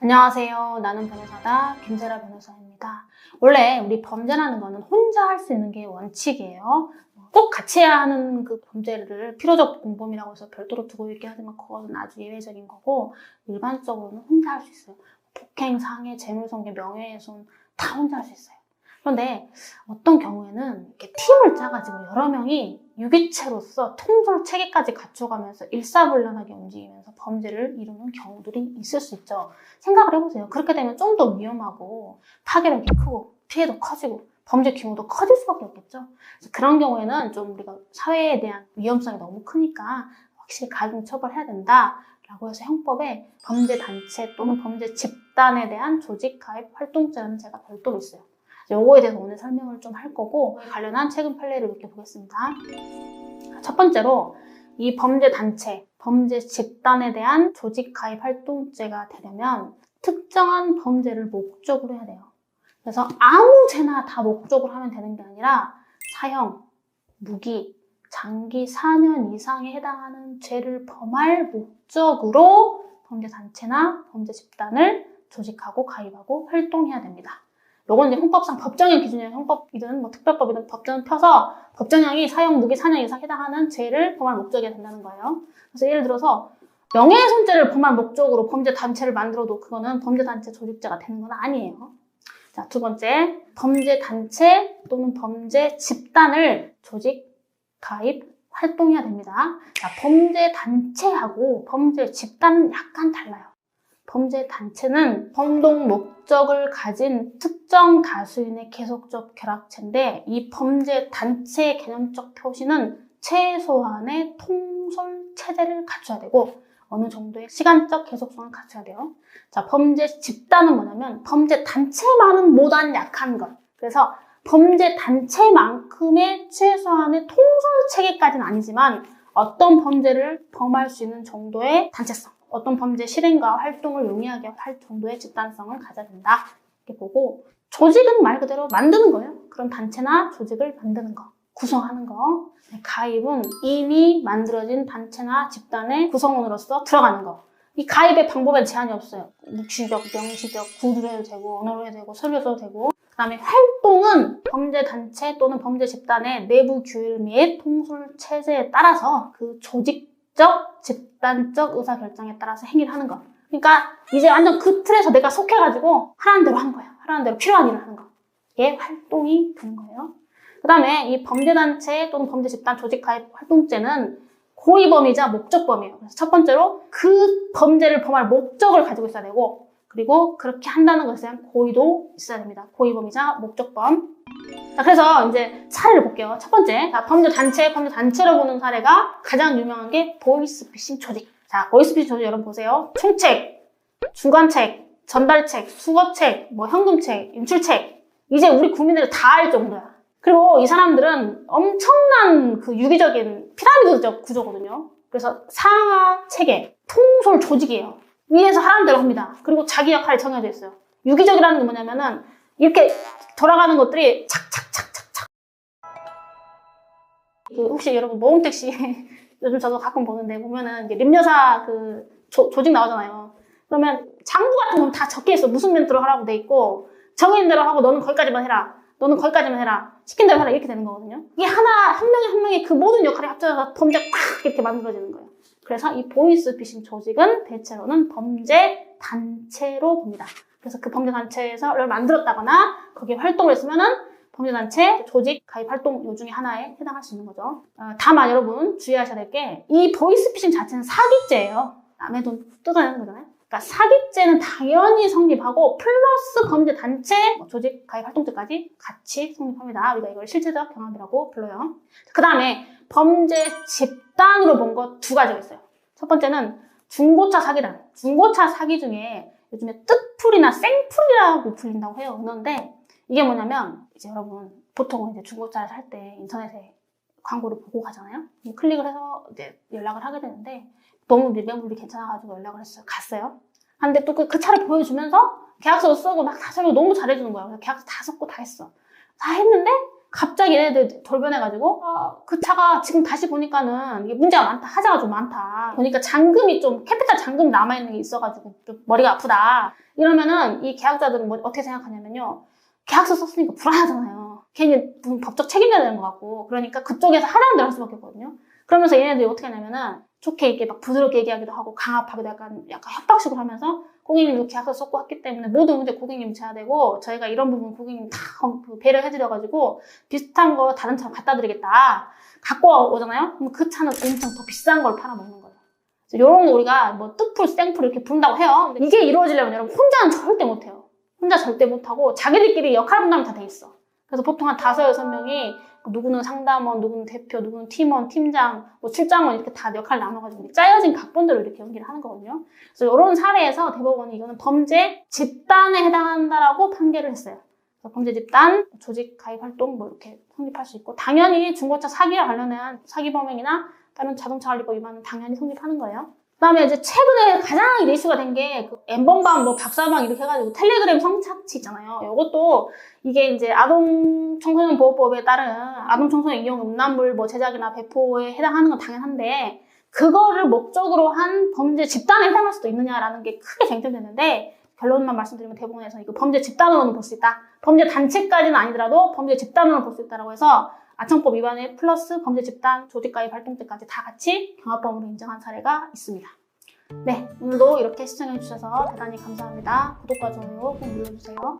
안녕하세요. 나는 변호사다. 김세라 변호사입니다. 원래 우리 범죄라는 거는 혼자 할 수 있는 게 원칙이에요. 꼭 같이 해야 하는 그 범죄를 필요적 공범이라고 해서 별도로 두고 있긴 하지만 그거는 아주 예외적인 거고 일반적으로는 혼자 할 수 있어요. 폭행, 상해, 재물손괴, 명예훼손 다 혼자 할 수 있어요. 그런데 어떤 경우에는 이렇게 팀을 짜가지고 여러 명이 유기체로서 통솔 체계까지 갖춰가면서 일사불란하게 움직이면서 범죄를 이루는 경우들이 있을 수 있죠. 생각을 해보세요. 그렇게 되면 좀 더 위험하고 파괴력이 크고 피해도 커지고 범죄 규모도 커질 수밖에 없겠죠. 그런 경우에는 좀 우리가 사회에 대한 위험성이 너무 크니까 확실히 가중처벌해야 된다라고 해서 형법에 범죄단체 또는 범죄 집단에 대한 조직 가입 활동죄라는 죄가 별도로 있어요. 요거에 대해서 오늘 설명을 좀 할 거고 관련한 최근 판례를 몇 개 보겠습니다. 첫 번째로 이 범죄단체, 범죄 집단에 대한 조직 가입 활동죄가 되려면 특정한 범죄를 목적으로 해야 돼요. 그래서 아무 죄나 다 목적으로 하면 되는 게 아니라 사형, 무기, 장기 4년 이상에 해당하는 죄를 범할 목적으로 범죄단체나 범죄 집단을 조직하고 가입하고 활동해야 됩니다. 요건 이제 형법상 법정형 기준이에요. 형법이든 뭐 특별법이든 법정을 펴서 법정형이 사형, 무기 4년 이상 해당하는 죄를 범할 목적이 된다는 거예요. 그래서 예를 들어서 명예훼손죄를 범할 목적으로 범죄단체를 만들어도 그거는 범죄단체 조직죄가 되는 건 아니에요. 자, 두 번째, 범죄단체 또는 범죄 집단을 조직, 가입, 활동해야 됩니다. 자, 범죄단체하고 범죄 집단은 약간 달라요. 범죄단체는 공동 목적을 가진 특정 다수인의 계속적 결합체인데 이 범죄단체의 개념적 표시는 최소한의 통솔 체제를 갖춰야 되고 어느 정도의 시간적 계속성을 갖춰야 돼요. 자, 범죄 집단은 뭐냐면 범죄단체만은 못한 약한 것. 그래서 범죄단체만큼의 최소한의 통솔 체계까지는 아니지만 어떤 범죄를 범할 수 있는 정도의 단체성, 어떤 범죄 실행과 활동을 용이하게 할 정도의 집단성을 가져야 된다. 이렇게 보고 조직은 말 그대로 만드는 거예요. 그런 단체나 조직을 만드는 거, 구성하는 거. 가입은 이미 만들어진 단체나 집단의 구성원으로서 들어가는 거. 이 가입의 방법에 제한이 없어요. 묵시적, 명시적, 구두로 해도 되고 언어로 해도 되고 서류로 해도 되고 그 다음에 활동은 범죄단체 또는 범죄 집단의 내부 규율 및 통솔 체제에 따라서 그 조직적, 집단적 의사결정에 따라서 행위를 하는 거. 그러니까 이제 완전 그 틀에서 내가 속해가지고 하라는 대로 하는 거야. 하라는 대로 필요한 일을 하는 거. 이게 활동이 되는 거예요. 그 다음에 이 범죄단체 또는 범죄 집단 조직 가입 활동죄는 고의범이자 목적범이에요. 그래서 첫 번째로 그 범죄를 범할 목적을 가지고 있어야 되고 그리고 그렇게 한다는 것에 대한 고의도 있어야 됩니다. 고의범이자 목적범. 자, 그래서 이제 사례를 볼게요. 첫 번째, 자, 범죄단체로 보는 사례가 가장 유명한 게 보이스피싱 조직. 자, 보이스피싱 조직 여러분 보세요. 총책, 주관책, 전달책, 수거책, 뭐 현금책, 인출책. 이제 우리 국민들이 다 알 정도야. 그리고 이 사람들은 엄청난 그 유기적인 피라미드적 구조거든요. 그래서 상하 체계, 통솔 조직이에요. 위에서 하라는 대로 합니다. 그리고 자기 역할이 정해져 있어요. 유기적이라는 게 뭐냐면은 이렇게 돌아가는 것들이 착착착착착. 그 혹시 여러분 모험택시 요즘 저도 가끔 보는데 보면은 이제 림여사 그 조직 나오잖아요. 그러면 장부 같은 건 다 적혀 있어. 무슨 멘트로 하라고 돼 있고 정해진 대로 하고 너는 거기까지만 해라. 너는 거기까지만 해라. 시킨 대로 해라. 이렇게 되는 거거든요. 이게 한 명의 그 모든 역할이 합쳐져서 범죄가 팍 이렇게 만들어지는 거예요. 그래서 이 보이스피싱 조직은 대체로는 범죄 단체로 봅니다. 그래서 그 범죄단체를 만들었다거나 거기에 활동을 했으면은 범죄단체 조직 가입 활동 요 중에 하나에 해당할 수 있는 거죠. 다만 여러분 주의하셔야 될 게 이 보이스피싱 자체는 사기죄예요. 남의 돈 뜯어내는 거잖아요. 그러니까 사기죄는 당연히 성립하고 플러스 범죄단체 조직 가입 활동죄까지 같이 성립합니다. 우리가 이걸 실체적 경합이라고 불러요. 그 다음에 범죄 집단으로 본 거 두 가지가 있어요. 첫 번째는 중고차 사기단. 중고차 사기 중에 요즘에 뜻풀이나 생풀이라고 불린다고 해요. 그런데 이게 뭐냐면 이제 여러분 보통 이제 중고차를 살 때 인터넷에 광고를 보고 가잖아요. 클릭을 해서 이제 연락을 하게 되는데 너무 매물이 괜찮아가지고 연락을 했어요. 갔어요. 근데 또 그 차를 보여주면서 계약서도 쓰고 막 다 설명 너무 잘해주는 거예요. 그래서 계약서 다 썼고 다 했어. 다 했는데 갑자기 얘네들 돌변해가지고 그 차가 지금 다시 보니까는 이게 문제가 많다, 하자가 좀 많다 보니까 잔금이 좀 캐피탈 잔금 남아있는 게 있어가지고 좀 머리가 아프다 이러면은 이 계약자들은 뭐 어떻게 생각하냐면요, 계약서 썼으니까 불안하잖아요. 괜히 무슨 법적 책임져야 되는 것 같고, 그러니까 그쪽에서 하라는 대로 할 수밖에 없거든요. 그러면서 얘네들이 어떻게 하냐면은 좋게 이렇게 막 부드럽게 얘기하기도 하고 강압하기도 약간 협박식으로 하면서 고객님도 계약서 썼고 했기 때문에 모든 문제 고객님이 져야 되고 저희가 이런 부분 고객님 다 배려해드려가지고 비슷한 거 다른 차로 갖다 드리겠다. 갖고 오잖아요? 그럼 그 차는 엄청 더 비싼 걸 팔아먹는 거예요. 이런 거 우리가 뭐 뜻풀, 생풀 이렇게 부른다고 해요. 근데 이게 이루어지려면 여러분 혼자는 절대 못해요. 혼자 절대 못하고 자기들끼리 역할 분담이 다 돼 있어. 그래서 보통 한 5, 6명이 누구는 상담원, 누구는 대표, 누구는 팀원, 팀장, 뭐 출장원 이렇게 다 역할 나눠가지고 짜여진 각본대로 이렇게 연기를 하는 거거든요. 그래서 이런 사례에서 대법원이 이거는 범죄 집단에 해당한다라고 판결을 했어요. 그래서 범죄 집단, 조직 가입 활동 뭐 이렇게 성립할 수 있고, 당연히 중고차 사기와 관련한 사기 범행이나 다른 자동차 관리법 위반은 당연히 성립하는 거예요. 그다음에 이제 최근에 가장 이슈가 된 게 그 N번방, 뭐 박사방 이렇게 해가지고 텔레그램 성착취 있잖아요. 이것도 이게 이제 아동청소년 보호법에 따른 아동청소년 이용 음란물 뭐 제작이나 배포에 해당하는 건 당연한데 그거를 목적으로 한 범죄 집단에 해당할 수도 있느냐라는 게 크게 쟁점됐는데, 결론만 말씀드리면 대법원에서 이거 범죄 집단으로는 볼 수 있다. 범죄 단체까지는 아니더라도 범죄 집단으로 볼 수 있다라고 해서 아청법 위반에 플러스 범죄 집단 조직가입 활동 때까지 다 같이 경합범으로 인정한 사례가 있습니다. 네, 오늘도 이렇게 시청해주셔서 대단히 감사합니다. 구독과 좋아요 꼭 눌러주세요.